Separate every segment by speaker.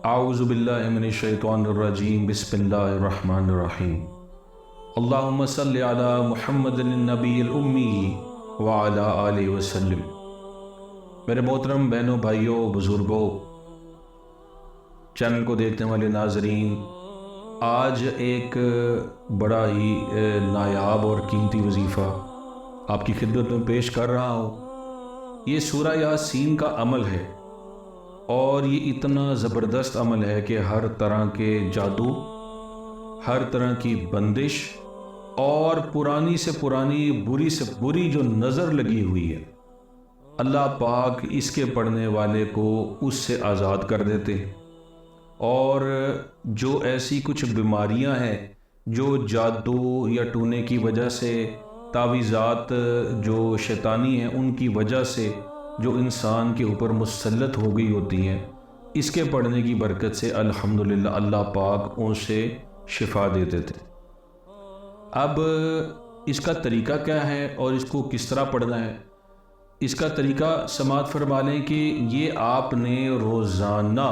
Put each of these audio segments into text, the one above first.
Speaker 1: اعوذ باللہ من الشیطان الرجیم بسم اللہ الرحمن الرحیم اللہم صلی علی محمد النبی الامی وعلی آلہ وسلم۔ میرے محترم بہنوں، بھائیوں، بزرگوں، چینل کو دیکھنے والے ناظرین، آج ایک بڑا ہی نایاب اور قیمتی وظیفہ آپ کی خدمت میں پیش کر رہا ہوں۔ یہ سورہ یاسین کا عمل ہے، اور یہ اتنا زبردست عمل ہے کہ ہر طرح کے جادو، ہر طرح کی بندش اور پرانی سے پرانی، بری سے بری جو نظر لگی ہوئی ہے، اللہ پاک اس کے پڑھنے والے کو اس سے آزاد کر دیتے ہیں۔ اور جو ایسی کچھ بیماریاں ہیں جو جادو یا ٹونے کی وجہ سے، تعویذات جو شیطانی ہیں ان کی وجہ سے جو انسان کے اوپر مسلط ہو گئی ہوتی ہیں، اس کے پڑھنے کی برکت سے الحمدللہ اللہ پاک ان سے شفا دیتے تھے۔ اب اس کا طریقہ کیا ہے اور اس کو کس طرح پڑھنا ہے؟ اس کا طریقہ سماعت فرما لیں کہ یہ آپ نے روزانہ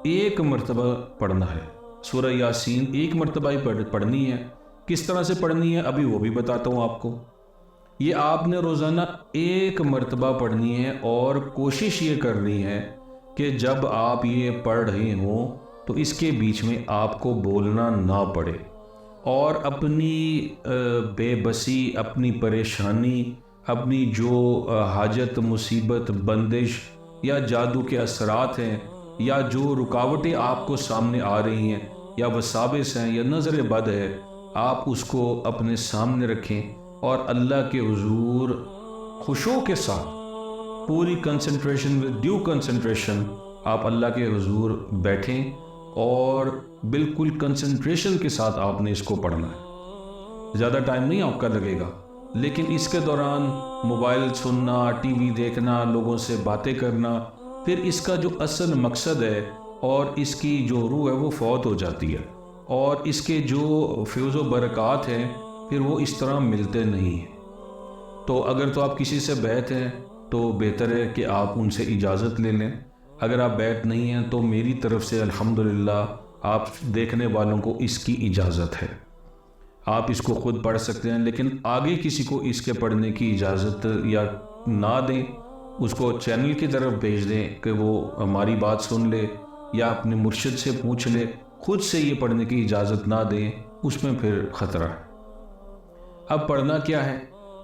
Speaker 1: ایک مرتبہ پڑھنا ہے۔ سورہ یاسین ایک مرتبہ ہی پڑھنی ہے۔ کس طرح سے پڑھنی ہے ابھی وہ بھی بتاتا ہوں آپ کو۔ یہ آپ نے روزانہ ایک مرتبہ پڑھنی ہے، اور کوشش یہ کرنی ہے کہ جب آپ یہ پڑھ رہے ہوں تو اس کے بیچ میں آپ کو بولنا نہ پڑے، اور اپنی بے بسی، اپنی پریشانی، اپنی جو حاجت، مصیبت، بندش یا جادو کے اثرات ہیں، یا جو رکاوٹیں آپ کو سامنے آ رہی ہیں، یا وساوس ہیں، یا نظر بد ہے، آپ اس کو اپنے سامنے رکھیں اور اللہ کے حضور خشوع کے ساتھ، پوری کنسنٹریشن، ڈیو کنسنٹریشن، آپ اللہ کے حضور بیٹھیں اور بالکل کنسنٹریشن کے ساتھ آپ نے اس کو پڑھنا ہے۔ زیادہ ٹائم نہیں آپ کا لگے گا، لیکن اس کے دوران موبائل سننا، ٹی وی دیکھنا، لوگوں سے باتیں کرنا، پھر اس کا جو اصل مقصد ہے اور اس کی جو روح ہے وہ فوت ہو جاتی ہے، اور اس کے جو فیض و برکات ہیں پھر وہ اس طرح ملتے نہیں ہیں۔ تو اگر تو آپ کسی سے بیعت ہیں تو بہتر ہے کہ آپ ان سے اجازت لے لیں۔ اگر آپ بیعت نہیں ہیں تو میری طرف سے الحمدللہ آپ دیکھنے والوں کو اس کی اجازت ہے، آپ اس کو خود پڑھ سکتے ہیں، لیکن آگے کسی کو اس کے پڑھنے کی اجازت یا نہ دیں، اس کو چینل کی طرف بھیج دیں کہ وہ ہماری بات سن لے یا اپنے مرشد سے پوچھ لے، خود سے یہ پڑھنے کی اجازت نہ دیں، اس میں پھر خطرہ ہے۔ اب پڑھنا کیا ہے؟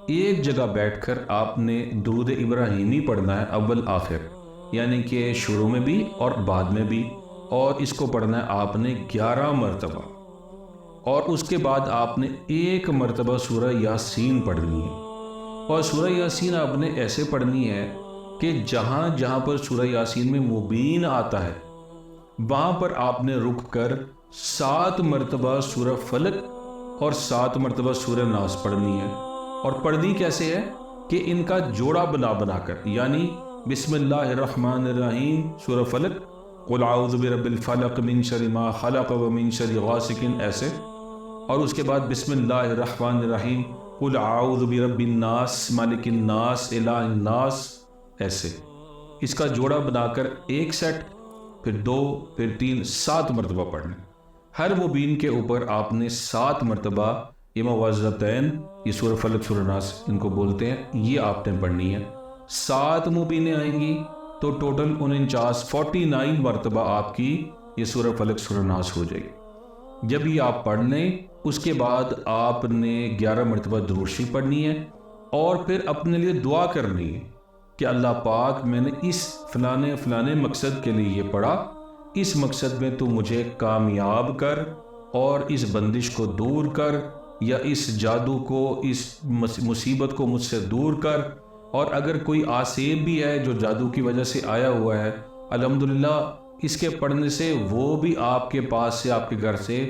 Speaker 1: ایک جگہ بیٹھ کر آپ نے درود ابراہیمی پڑھنا ہے، اول آخر، یعنی کہ شروع میں بھی اور بعد میں بھی، اور اس کو پڑھنا ہے آپ نے 11 مرتبہ، اور اس کے بعد آپ نے ایک مرتبہ سورہ یاسین پڑھنی ہے۔ اور سورہ یاسین آپ نے ایسے پڑھنی ہے کہ جہاں جہاں پر سورہ یاسین میں مبین آتا ہے وہاں پر آپ نے رک کر 7 مرتبہ سورہ فلق اور 7 مرتبہ سورہ ناس پڑھنی ہے۔ اور پڑھنی کیسے ہے کہ ان کا جوڑا بنا بنا کر، یعنی بسم اللہ الرحمن الرحیم سورہ فلق، قل اعوذ برب الفلق من شر ما خلق ومن شر غاسق، ایسے، اور اس کے بعد بسم اللہ الرحمن الرحیم قل اعوذ برب الناس مالک الناس الہ الناس، ایسے۔ اس کا جوڑا بنا کر ایک سیٹ، پھر 2، پھر 3، 7 مرتبہ پڑھنا۔ ہر مبین کے اوپر آپ نے 7 مرتبہ یہ موعظتین، یہ سورہ فلق سورہ ناس ان کو بولتے ہیں، یہ آپ نے پڑھنی ہے۔ 7 مبینیں آئیں گی تو ٹوٹل 49 مرتبہ آپ کی یہ سورہ فلق سورہ ناس ہو جائے گی۔ جب یہ آپ پڑھ لیں اس کے بعد آپ نے 11 مرتبہ درود شریف پڑھنی ہے، اور پھر اپنے لیے دعا کرنی ہے کہ اللہ پاک، میں نے اس فلانے مقصد کے لیے یہ پڑھا، اس مقصد میں تو مجھے کامیاب کر، اور اس بندش کو دور کر، یا اس جادو کو، اس مصیبت کو مجھ سے دور کر، اور اگر کوئی آسیب بھی ہے جو جادو کی وجہ سے آیا ہوا ہے، الحمدللہ اس کے پڑھنے سے وہ بھی آپ کے پاس سے، آپ کے گھر سے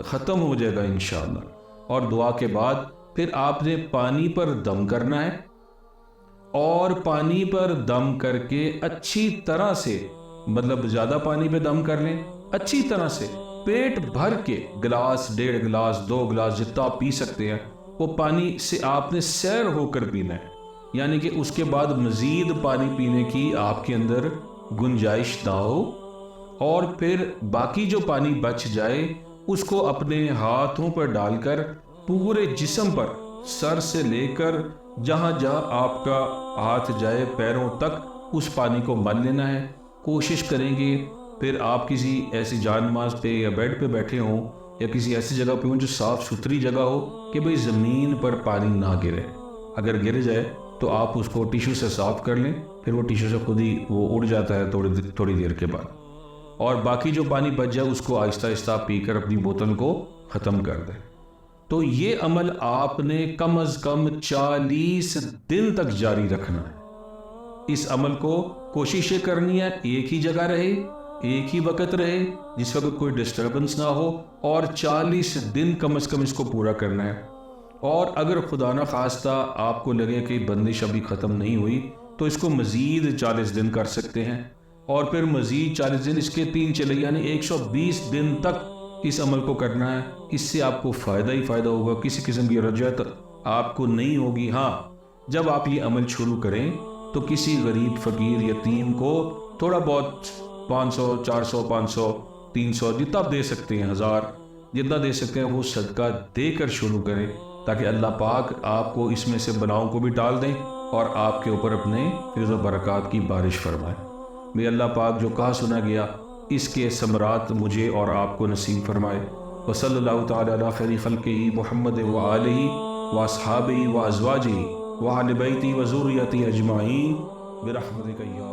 Speaker 1: ختم ہو جائے گا انشاءاللہ۔ اور دعا کے بعد پھر آپ نے پانی پر دم کرنا ہے، اور پانی پر دم کر کے اچھی طرح سے، مطلب زیادہ پانی پہ دم کر لیں، اچھی طرح سے پیٹ بھر کے، گلاس، 1.5 گلاس، 2 گلاس، جتنا آپ پی سکتے ہیں وہ پانی سے آپ نے سیر ہو کر پینا ہے، یعنی کہ اس کے بعد مزید پانی پینے کی آپ کے اندر گنجائش نہ ہو، اور پھر باقی جو پانی بچ جائے اس کو اپنے ہاتھوں پر ڈال کر پورے جسم پر سر سے لے کر جہاں جہاں آپ کا ہاتھ جائے پیروں تک اس پانی کو مل لینا ہے۔ کوشش کریں گے پھر آپ کسی ایسی جان نماز پہ یا بیڈ پہ بیٹھے ہوں یا کسی ایسی جگہ پہ ہوں جو صاف ستھری جگہ ہو کہ بھئی زمین پر پانی نہ گرے۔ اگر گر جائے تو آپ اس کو ٹیشو سے صاف کر لیں، پھر وہ ٹیشو سے خود ہی وہ اڑ جاتا ہے تھوڑی دیر کے بعد، اور باقی جو پانی بچ جائے اس کو آہستہ آہستہ پی کر اپنی بوتل کو ختم کر دیں۔ تو یہ عمل آپ نے کم از کم 40 دن تک جاری رکھنا ہے۔ اس عمل کو کوشش یہ کرنی ہے ایک ہی جگہ رہے، ایک ہی وقت رہے، جس وقت کوئی ڈسٹربنس نہ ہو، اور 40 دن کم از کم اس کو پورا کرنا ہے۔ اور اگر خدا نہ خواستہ آپ کو لگے کہ بندش ابھی ختم نہیں ہوئی تو اس کو مزید 40 دن کر سکتے ہیں، اور پھر مزید 40 دن، اس کے 3 چلے یعنی 120 دن تک اس عمل کو کرنا ہے۔ اس سے آپ کو فائدہ ہی فائدہ ہوگا، کسی قسم کی رجعت آپ کو نہیں ہوگی۔ ہاں، جب آپ یہ عمل شروع کریں تو کسی غریب فقیر یتیم کو تھوڑا بہت 500 400 500 300 جتنا آپ دے سکتے ہیں، 1000 جتنا دے سکتے ہیں وہ صدقہ دے کر شروع کریں، تاکہ اللہ پاک آپ کو اس میں سے بلاؤں کو بھی ٹال دیں اور آپ کے اوپر اپنے فضل و برکات کی بارش فرمائیں۔ میں اللہ پاک جو کہا سنا گیا اس کے ثمرات مجھے اور آپ کو نصیب فرمائے۔ وصلی اللہ تعالی علی خیر خلقہ محمد وآلہ واصحابہ وازواجہ وآل بیتہ وذریتہ اجمعین برحمتک یا